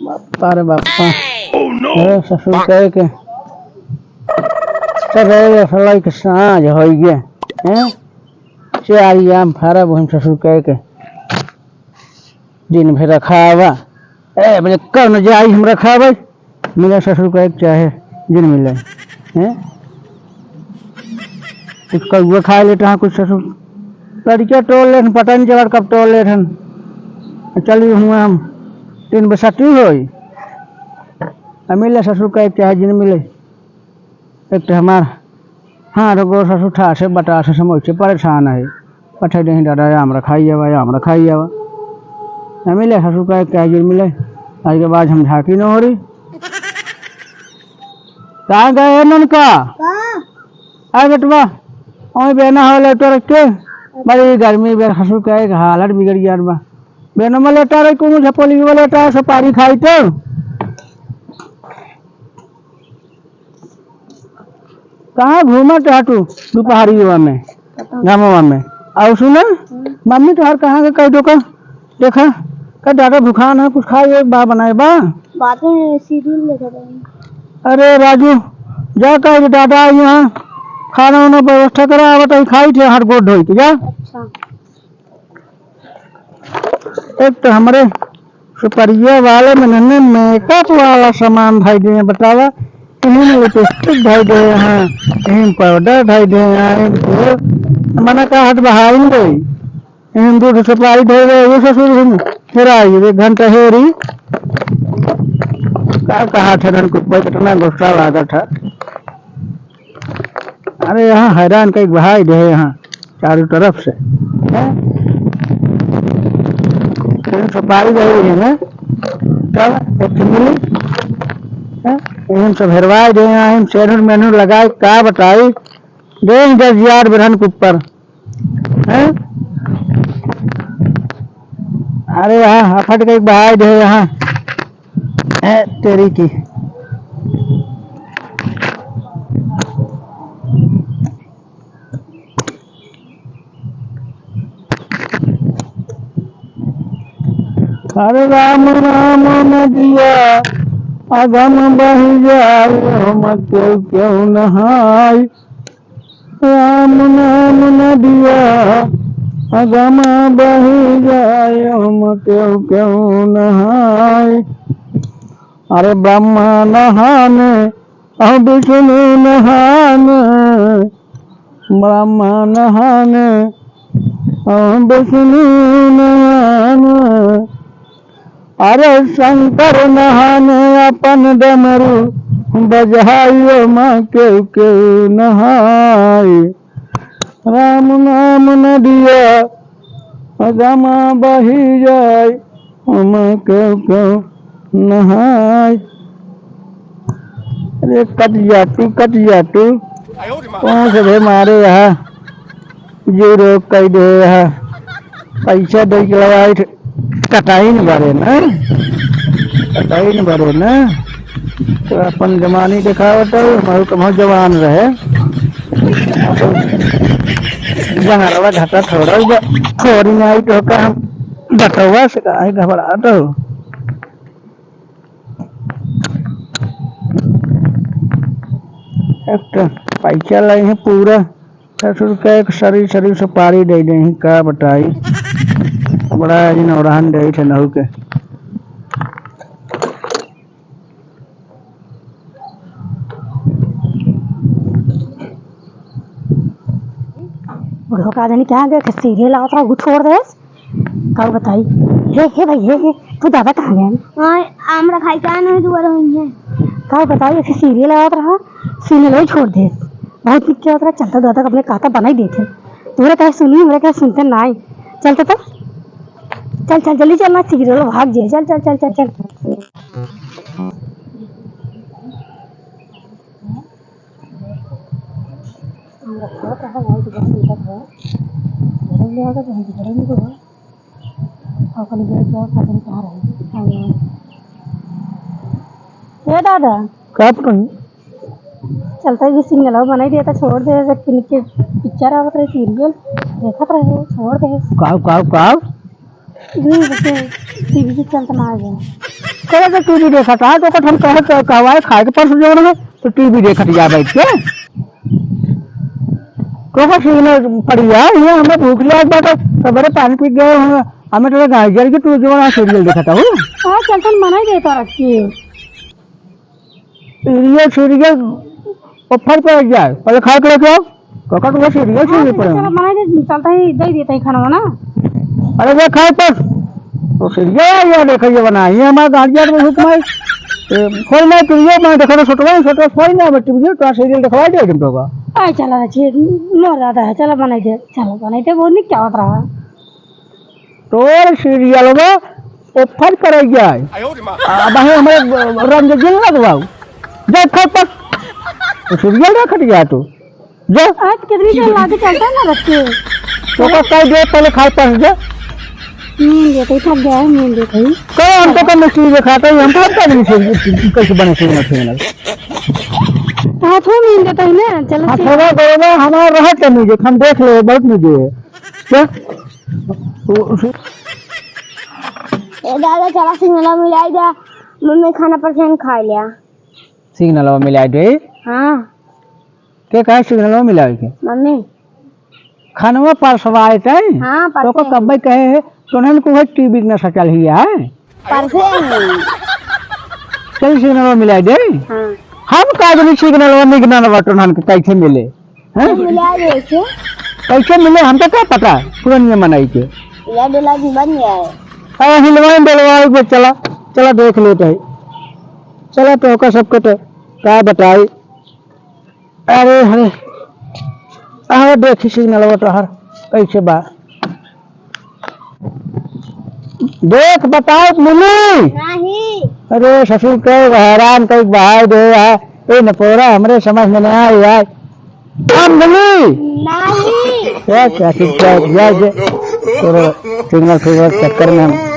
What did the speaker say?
बापा रे बापा। अरे ससुर कहे के चले सलाई के साँझ हो गए हैं से आई आम फारा बहन ससुर कहे के दिन भर रखावा ए बने कब न जाई हम रखावे मिले ससुर कहे के चाहे दिन मिले हैं कुछ कौआ खा लेते हैं कुछ ससुर लड़कियाँ टोल ले पता नहीं चला कब टोल ले चलिए हुआ हम 3 बसाती होई मिले ससुर कहे के चाहे दिन मिले एक तो हमार हाँ रगो ससुर ठा से बता से समझ से परेशान है पठे नहीं दादा आम रखाई जावा मिले ससुर का क्या गिर मिले आज के बाद हम झाँकी न हो रही कहाँ गए ननका अरे बेटवा और बेना हो लेटर रख के बड़ी गर्मी बेर ससुर का हालत बिगड़ गया बा बेना में लेटा रही को मुझे पोली वाला लेटा सुपारी खाई तो कहाँ घूमा चाहतू दोपहरिया में गाँव में और सुना मम्मी तो हर कहाँ के कह दो का देखा का दादा भूखान है कुछ खाए बा बनाए बा सीरियल लेकर अरे राजू जा कह दादा यहाँ खाना वाना व्यवस्था करा बताई खाई थे हर गोद धोई जा। अच्छा। एक तो हमारे सुपरिया वाले में नन्हे मेकअप वाला सामान भाई दे बतावा इन्हें लिपस्टिक भाई दे हैं इन्हें पाउडर भाई दे हैं मना का हाथ बहाई गई इन दूध सुपारी दे गए वो ससुर फिर आई 1 घंटा है रही का कहा था धन को कितना गुस्सा लगा था अरे यहाँ हैरान का एक भाई दे यहाँ चारों तरफ से सुपारी दे रही है ना चल एक मिली इन सब हेरवाई दे इन सेनुर मेनूर लगाए का बताई दे 10,000 बहन के ऊपर है अरे यहाँ फट गई बहाई दे यहाँ तेरी की अरे राम राम नदिया अगम बही जाए हम क्यों नहाय राम नाम नदिया अगम बही जाए हम क्यों नहाय अरे ब्रह्मा नहाने और विष्णु नहाने ब्रह्मा नहाने और विष्णु नहाने अरे शंकर नहाने अपन डमरू बजाइयो माँ क्यों नहाय राम नाम नदिया अगमा बही जाए हम क्यों नहाय अरे कट जातू कौन से भे मारे यहाँ जीरो कई दे यहाँ पैसा दे के लगाई कटाई नहीं भरे ना तो अपन जमानी दिखावत है कम जवान रहे जंगलवा घाटा थोड़ी नहीं आई तो का बटवा से कहीं घबरा तो एक पैसा लाई है पूरा 10 का एक शरीर सुपारी दे दे का बताई बड़ा नौरान दे थे नहू के का जानी क्या गए सीरियल आओ था छोड़ दे कब बताई हे भाई हे तू दादा कहाँ गए हां आम रखाई का नहीं दुआर होई है कब बताई ऐसे सीरियल आओ रहा सीरियल ही छोड़ दे बहुत क्या होता चलता दादा अपने काका बनाई देते तुम्हारे कहे सुनी मेरे कहे सुनते ना चलते तो चल जल्दी चलना सीरियल भाग जाए चल दादा कब कहीं चलता ये सीरियल बनाई दिया था छोड़ दे पिक्चर आवत रहे सीरियल देखत रहे छोड़ दे काव टीवी से चलता ना आ गया। करे तो टीवी देखा था तो हम कहवाए खाए के परसों जो है तो टीवी देखत जा बैठ के तो सिग्नल पड़ी है ये हमें भूख लिया बात सवेरे पानी पी गए हमें तो गाय जल के तू जो है सीरियल देखा था हाँ चलता मना ही देता रखी ये सीरियल ऑफर पे जाए पहले खा के लेके आओ काका तो सीरियल सुननी पड़े मना ही चलता ही दे देता ही खाना ना। अरे वो खाए पर तो सीरियल ये देखो ये बना ये हमारे गार्जियन में हुक्म है खोल नहीं टीवी मैं देखो तो छोटवा खोल ना बट टीवी तो सीरियल दिखवा दे तुम तो का आई चला अच्छी मर जाता है चलो बनाई दे वो नहीं क्या होता रहा तो सीरियल में ऑफर करे जाए अब हमें रंग जिल लगवाओ देख खा पर तो सीरियल देखत गया तो जो आज कितनी देर लाके चलता है ना बच्चे तो का कह दे पहले खाए पर जा नींद देते ही थक गया है नींद देते ही कहे हम तो कम चीज खाता है हम तो हर आदमी से कैसे बने सीरियल हाँ थोड़ा नींद देता ही ना चलो थोड़ा बड़ा हमारा रहत है मुझे हम देख ले बहुत मुझे क्या ए दादा चला सिग्नल मिलाई दे मम्मी खाना परसेंट खा लिया सिग्नल मिला दे हाँ के कहे सिग्नल मिला के मम्मी खानवा परसवाए थे हाँ तो को कब कहे सुनन को है टीवी न सचल ही है परसेंट चल सिग्नल मिला दे हाँ हम कागनी सिग्नल निगनल बटन के कैसे मिले हैं मिला दे के कैसे मिले हम तो क्या पता पुरानी मनाई के या दिला भी बन गया है अरे हिलवाई डलवाई पे चला चला देख लेते हैं चला तो का सबको तो क्या बताई अरे अरे आह देखी सिग्नल बटन हर कैसे बा देख बताओ मुनी नहीं अरे ससुर के हैरान कई बाहर दे ये न पोरा हमरे समझ में नहीं आई यार हम मुनी नहीं क्या क्या ठीक है सिग्नल चक्कर में हम